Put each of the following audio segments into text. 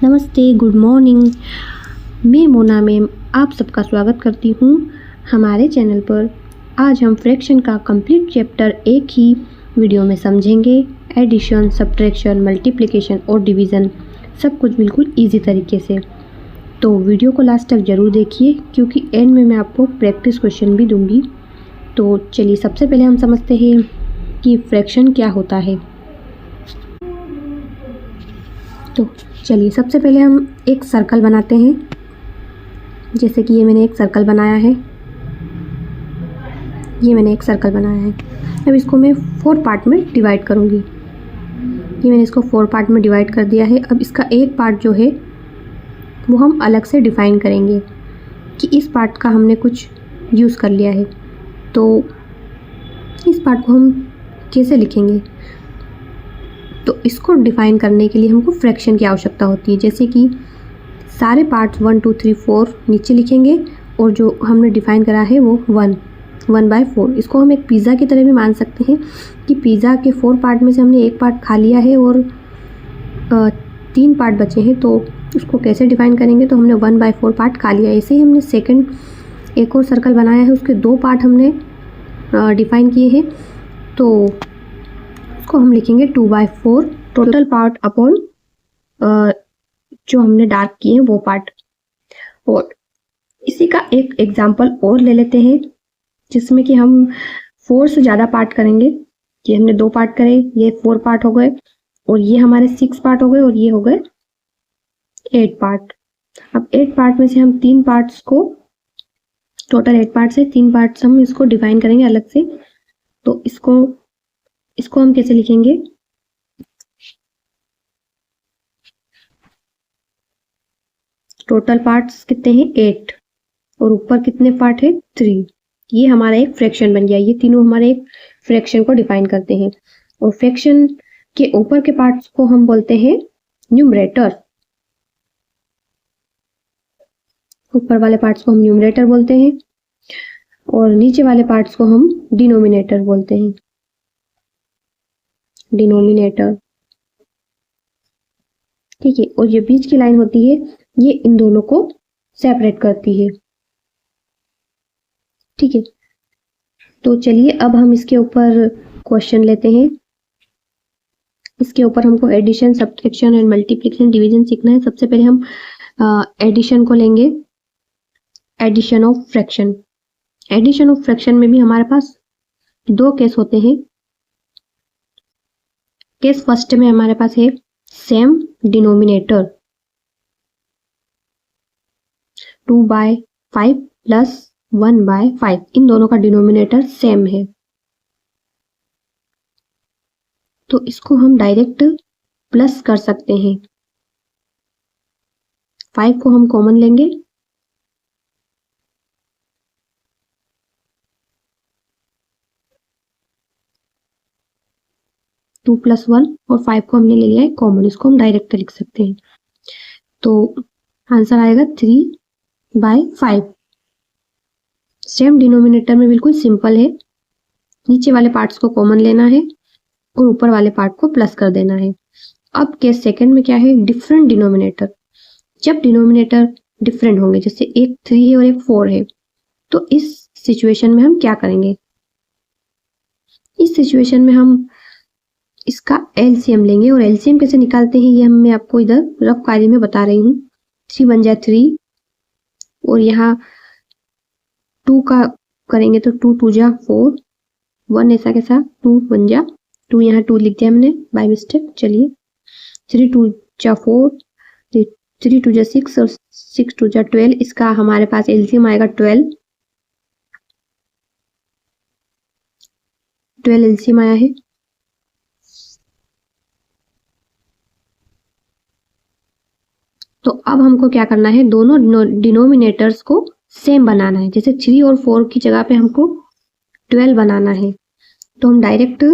नमस्ते, good morning. मैं Mona ma'am आप सबका स्वागत करती हूँ हमारे चैनल पर। आज हम फ्रैक्शन का कंप्लीट चैप्टर एक ही वीडियो में समझेंगे। एडिशन, सब्ट्रैक्शन, मल्टीप्लिकेशन और डिवीज़न सब कुछ बिल्कुल इजी तरीके से। तो वीडियो को लास्ट तक ज़रूर देखिए क्योंकि एंड में मैं आपको प्रैक्टिस क्वेश्चन भी दूंगी। तो चलिए सबसे पहले हम समझते हैं कि फ्रैक्शन क्या होता है। तो चलिए सबसे पहले हम एक सर्कल बनाते हैं। जैसे कि ये मैंने एक सर्कल बनाया है, अब इसको मैं 4 पार्ट में डिवाइड करूँगी। ये मैंने इसको 4 पार्ट में डिवाइड कर दिया है। अब इसका एक पार्ट जो है वो हम अलग से डिफ़ाइन करेंगे कि इस पार्ट का हमने कुछ यूज़ कर लिया है, तो इस पार्ट को हम कैसे लिखेंगे। तो इसको डिफ़ाइन करने के लिए हमको फ्रैक्शन की आवश्यकता होती है। जैसे कि सारे पार्ट्स 1 2 3 4 नीचे लिखेंगे और जो हमने डिफ़ाइन करा है वो 1/4। इसको हम एक पिज़्ज़ा की तरह भी मान सकते हैं कि पिज़्ज़ा के 4 पार्ट में से हमने एक पार्ट खा लिया है और 3 पार्ट बचे हैं। तो उसको कैसे डिफ़ाइन करेंगे, तो हमने 1/4 पार्ट खा लिया। ऐसे ही हमने सेकंड एक और सर्कल बनाया है, उसके 2 पार्ट हमने डिफ़ाइन किए हैं, तो उसको हम लिखेंगे 2/4 टोटल पार्ट अपॉन जो हमने डार्क किए हैं वो पार्ट। और इसी का एक एग्जांपल और ले लेते हैं जिसमें कि हम 4 से ज़्यादा पार्ट करेंगे। ये हमने 2 पार्ट करे, ये 4 पार्ट हो गए और ये हमारे 6 पार्ट हो गए और ये हो गए 8 पार्ट। अब 8 पार्ट में से हम 3 पार्ट्स को, टोटल 8 पार्ट से 3 पार्ट्स हम इसको डिफाइन करेंगे अलग से। तो इसको हम कैसे लिखेंगे, टोटल पार्ट्स कितने हैं 8 और ऊपर कितने पार्ट है 3। ये हमारा एक फ्रैक्शन बन गया। ये तीनों हमारे एक फ्रैक्शन को डिफाइन करते हैं और फ्रैक्शन के ऊपर के पार्ट्स को हम बोलते हैं न्यूमरेटर। ऊपर वाले पार्ट्स को हम न्यूमरेटर बोलते हैं और नीचे वाले पार्ट्स को हम डिनोमिनेटर बोलते हैं। डिनोमिनेटर, ठीक है। और ये बीच की लाइन होती है, ये इन दोनों को सेपरेट करती है, ठीक है। तो चलिए अब हम इसके ऊपर क्वेश्चन लेते हैं। इसके ऊपर हमको addition, subtraction and multiplication, division सीखना है। सबसे पहले हम एडिशन को लेंगे, addition of fraction. Addition of fraction में भी हमारे पास 2 केस होते हैं। केस फर्स्ट में हमारे पास है सेम डिनोमिनेटर 2/5 प्लस 1/5। इन दोनों का डिनोमिनेटर सेम है, तो इसको हम डायरेक्ट प्लस कर सकते हैं। 5 को हम कॉमन लेंगे, 2 + 1 और 5 को हमने ले लिया है कॉमन, इसको हम डायरेक्ट लिख सकते हैं। तो आंसर आएगा 3/5। सेम डिनोमिनेटर में बिल्कुल सिंपल है, नीचे वाले पार्ट्स को कॉमन लेना है और ऊपर वाले पार्ट को प्लस कर देना है। अब केस सेकंड में क्या है, डिफरेंट डिनोमिनेटर। जब डिनोमिनेटर डिफरेंट होंगे, जैसे एक 3 है और एक 4 है, तो इस सिचुएशन में हम क्या करेंगे। इस सिचुएशन में हम इसका एलसीएम लेंगे और एलसीएम कैसे निकालते हैं ये मैं आपको इधर रफ कार्य में बता रही हूँ। 3 बन जाए 3 और यहाँ 2 का करेंगे तो 2 2 जा 4, 1 ऐसा कैसा 2 बन जा 2, यहाँ 2 लिख दिया मैंने बाय मिस्टेक। चलिए 3 2 जा 4, 3 2 जा 6 और 6 2 जा 12। इसका हमारे पास एलसीएम आएगा 12 एलसीएम आया है। तो अब हमको क्या करना है, दोनों डिनोमिनेटर्स को सेम बनाना है। जैसे 3 और 4 की जगह पे हमको 12 बनाना है, तो हम डायरेक्ट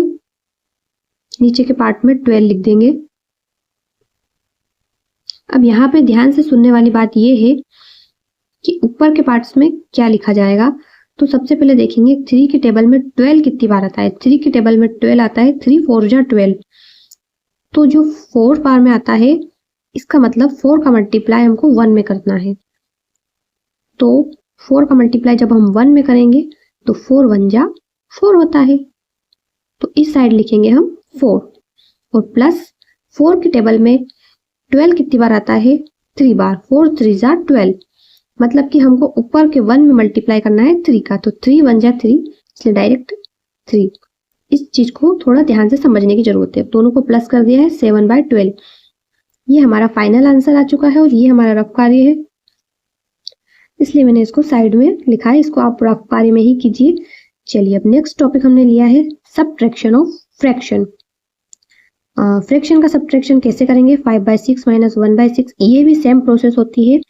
नीचे के पार्ट में 12 लिख देंगे। अब यहाँ पे ध्यान से सुनने वाली बात ये है कि ऊपर के पार्ट्स में क्या लिखा जाएगा। तो सबसे पहले देखेंगे 3 की टेबल में 12 कितनी बार आता है। 3 की टेबल में 12 आता है, 3 4 जा 12। तो जो 4 बार में आता है इसका मतलब 4 का मल्टीप्लाई हमको 1 में करना है। तो 4 का मल्टीप्लाई जब हम 1 में करेंगे तो 4 1 जा 4 होता है। तो इस साइड लिखेंगे हम 4 और प्लस 4 की टेबल में 12 कितनी बार आता है? 3 बार। 4 3 जा 12, मतलब कि हमको ऊपर के 1 में मल्टीप्लाई करना है 3 का। तो 3 1 जा 3, इसलिए डायरेक्ट 3। इस चीज को थोड़ा ध्यान से समझने की जरूरत है। दोनों को प्लस कर दिया है 7/12। ये हमारा फाइनल आंसर आ चुका है और ये हमारा रफ कार्य है, इसलिए मैंने इसको साइड में लिखा है। इसको आप रफ कार्य में ही कीजिए। चलिए, अब नेक्स्ट टॉपिक हमने लिया है सबट्रैक्शन ऑफ फ्रैक्शन। फ्रैक्शन का सबट्रैक्शन कैसे करेंगे? 5/6 - 1/6। ये भी सेम प्रोसेस होती है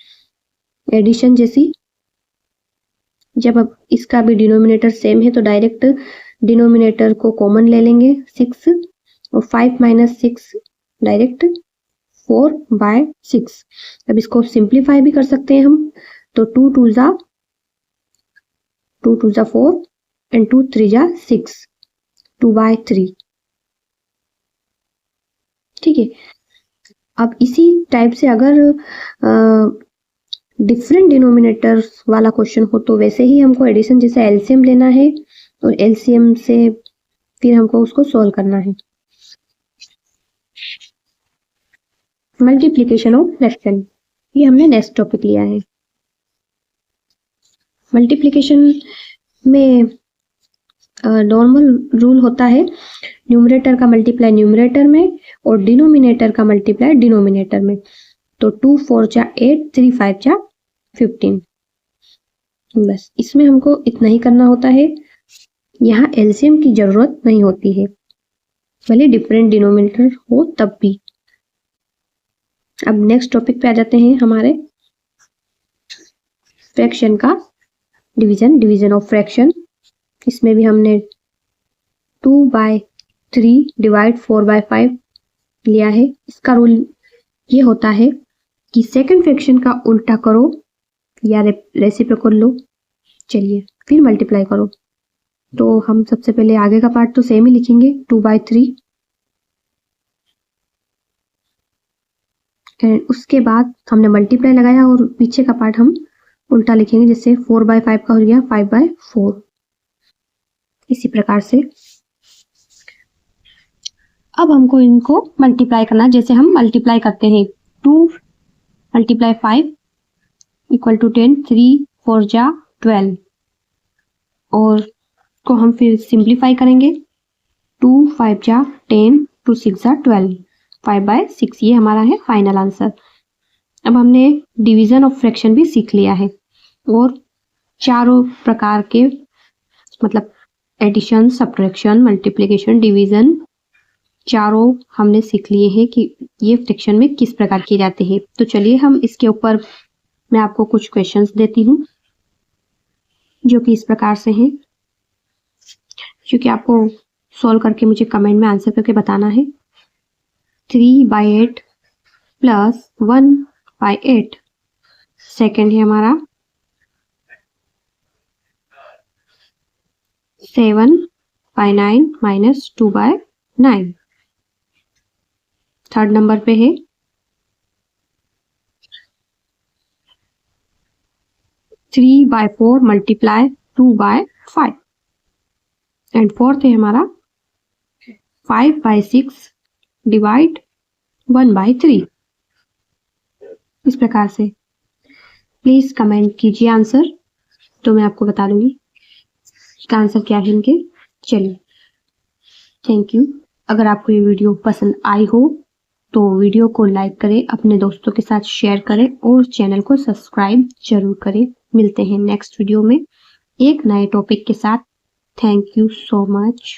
एडिशन जैसी। जब अब इसका भी डिनोमिनेटर सेम है तो डायरेक्ट डिनोमिनेटर को कॉमन ले लेंगे 6 और 5 - 6 डायरेक्ट 4/6। अब इसको सिंप्लीफाई भी कर सकते हैं हम। तो 2 2 जा 4 एंड 2 3 जा 6, 2/3। ठीक है। अब इसी टाइप से अगर डिफरेंट डिनोमिनेटर्स वाला क्वेश्चन हो तो वैसे ही हमको एडिशन जैसे एलसीएम लेना है और एलसीएम से फिर हमको उसको सॉल्व करना है। मल्टीप्लिकेशन ऑफ फ्रैक्शन, ये हमने नेक्स्ट टॉपिक लिया है। मल्टीप्लिकेशन में नॉर्मल रूल होता है न्यूमरेटर का मल्टीप्लाई न्यूमरेटर में और डिनोमिनेटर का मल्टीप्लाई डिनोमिनेटर में। तो 2 4 जा 8, 3 5 जा 15। बस इसमें हमको इतना ही करना होता है। यहाँ एलसीएम की जरूरत नहीं होती है, भले डिफरेंट डिनोमिनेटर हो तब भी। अब नेक्स्ट टॉपिक पे आ जाते हैं हमारे फ्रैक्शन का डिवीजन ऑफ फ्रैक्शन। इसमें भी हमने 2/3 डिवाइड 4/5 लिया है। इसका रूल ये होता है कि सेकंड फ्रैक्शन का उल्टा करो या रेसिप्रोकल लो, चलिए फिर मल्टीप्लाई करो। तो हम सबसे पहले आगे का पार्ट तो सेम ही लिखेंगे 2/3 एंड उसके बाद हमने मल्टीप्लाई लगाया और पीछे का पार्ट हम उल्टा लिखेंगे, जैसे 4/5 का हो गया 5/4। इसी प्रकार से अब हमको इनको मल्टीप्लाई करना, जैसे हम मल्टीप्लाई करते हैं 2 × 5 = 10, 3 4 जा 12 और को हम फिर सिंप्लीफाई करेंगे 2 5 जा 10, 2 6 जा 12, 5/6। ये हमारा है फाइनल आंसर। अब हमने डिवीजन ऑफ फ्रैक्शन भी सीख लिया है और चारों प्रकार के मतलब एडिशन, सब्ट्रैक्शन, मल्टीप्लिकेशन, डिवीजन चारों हमने सीख लिए हैं कि ये फ्रैक्शन में किस प्रकार किए जाते हैं। तो चलिए हम इसके ऊपर मैं आपको कुछ क्वेश्चंस देती हूँ जो कि इस प्रकार से हैं, क्योंकि आपको सॉल्व करके मुझे कमेंट में आंसर करके बताना है। 3/8 प्लस 1/8 सेकेंड है हमारा 7/9 माइनस 2/9। थर्ड नंबर पे है 3/4 मल्टीप्लाई 2/5 एंड फोर्थ है हमारा 5/6 डिवाइड 1/3। इस प्रकार से प्लीज कमेंट कीजिए आंसर, तो मैं आपको बता दूंगी इसका आंसर क्या है इनके। चलिए, थैंक यू। अगर आपको ये वीडियो पसंद आई हो तो वीडियो को लाइक करें, अपने दोस्तों के साथ शेयर करें और चैनल को सब्सक्राइब जरूर करें। मिलते हैं नेक्स्ट वीडियो में एक नए टॉपिक के साथ। Thank you so much.